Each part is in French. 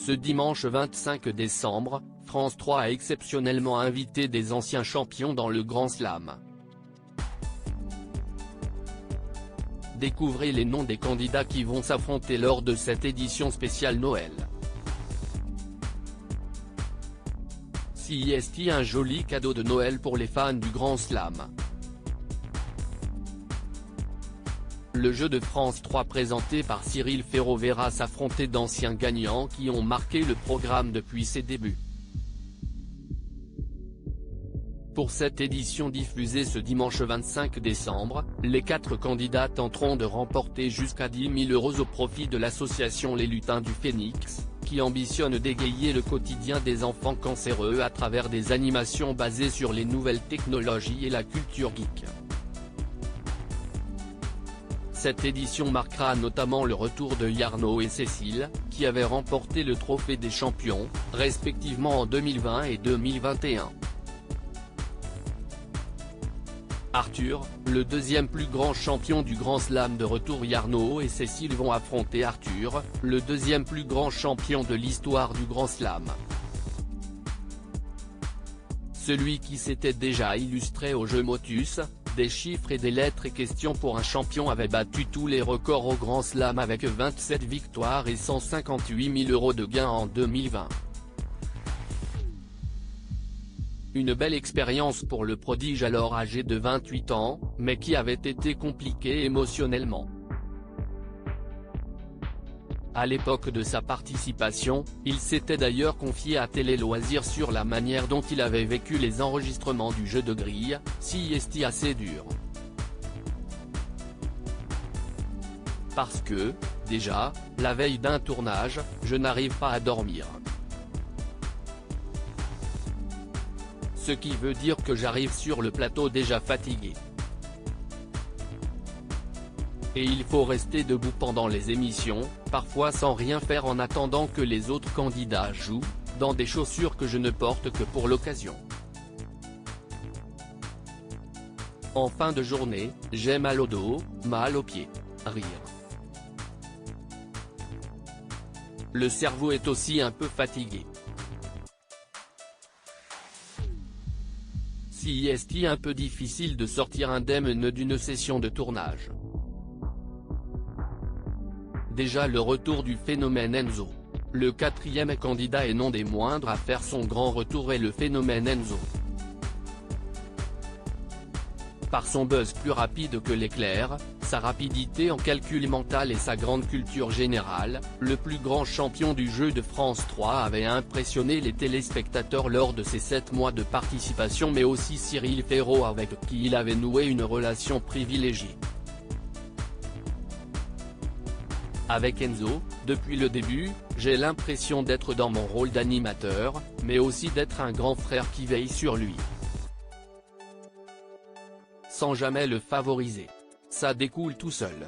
Ce dimanche 25 décembre, France 3 a exceptionnellement invité des anciens champions dans le Grand Slam. Découvrez les noms des candidats qui vont s'affronter lors de cette édition spéciale Noël. CIST, un joli cadeau de Noël pour les fans du Grand Slam. Le jeu de France 3 présenté par Cyril Ferraud verra s'affronter d'anciens gagnants qui ont marqué le programme depuis ses débuts. Pour cette édition diffusée ce dimanche 25 décembre, les 4 candidats tenteront de remporter jusqu'à 10 000 € au profit de l'association Les Lutins du Phénix, qui ambitionne d'égayer le quotidien des enfants cancéreux à travers des animations basées sur les nouvelles technologies et la culture geek. Cette édition marquera notamment le retour de Yarno et Cécile, qui avaient remporté le trophée des champions, respectivement en 2020 et 2021. Arthur, le deuxième plus grand champion du Grand Slam de retour. Yarno et Cécile vont affronter Arthur, le deuxième plus grand champion de l'histoire du Grand Slam. Celui qui s'était déjà illustré au jeu Motus, des chiffres et des lettres et questions pour un champion avait battu tous les records au Grand Slam avec 27 victoires et 158 000 € de gains en 2020. Une belle expérience pour le prodige alors âgé de 28 ans, mais qui avait été compliqué émotionnellement. À l'époque de sa participation, il s'était d'ailleurs confié à Télé Loisirs sur la manière dont il avait vécu les enregistrements du jeu de grille, CIST assez dur. Parce que, déjà, la veille d'un tournage, je n'arrive pas à dormir. Ce qui veut dire que j'arrive sur le plateau déjà fatigué. Et il faut rester debout pendant les émissions, parfois sans rien faire en attendant que les autres candidats jouent, dans des chaussures que je ne porte que pour l'occasion. En fin de journée, j'ai mal au dos, mal aux pieds. Rire. Le cerveau est aussi un peu fatigué. CIST, un peu difficile de sortir indemne d'une session de tournage. Déjà le retour du phénomène Enzo. Le 4e candidat et non des moindres à faire son grand retour est le phénomène Enzo. Par son buzz plus rapide que l'éclair, sa rapidité en calcul mental et sa grande culture générale, le plus grand champion du jeu de France 3 avait impressionné les téléspectateurs lors de ses 7 mois de participation, mais aussi Cyril Ferraud avec qui il avait noué une relation privilégiée. Avec Enzo, depuis le début, j'ai l'impression d'être dans mon rôle d'animateur, mais aussi d'être un grand frère qui veille sur lui. Sans jamais le favoriser. Ça découle tout seul.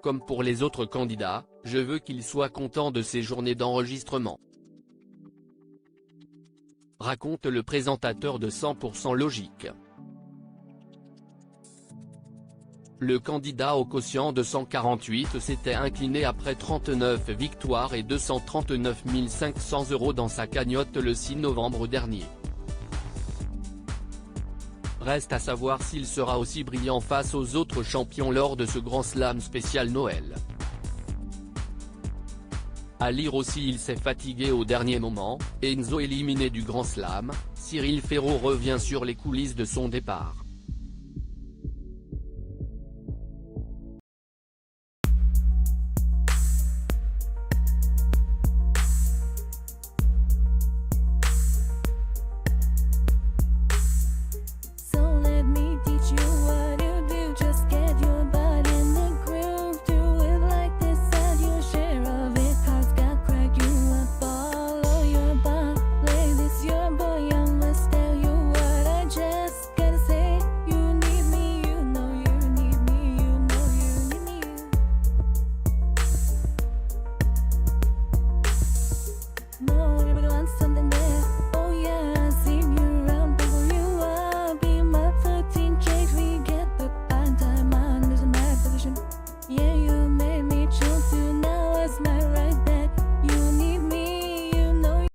Comme pour les autres candidats, je veux qu'il soit content de ses journées d'enregistrement. Raconte le présentateur de 100% Logique. Le candidat au quotient de 148 s'était incliné après 39 victoires et 239 500 € dans sa cagnotte le 6 novembre dernier. Reste à savoir s'il sera aussi brillant face aux autres champions lors de ce Grand Slam spécial Noël. À lire aussi, il s'est fatigué au dernier moment, Enzo éliminé du Grand Slam, Cyril Ferraud revient sur les coulisses de son départ.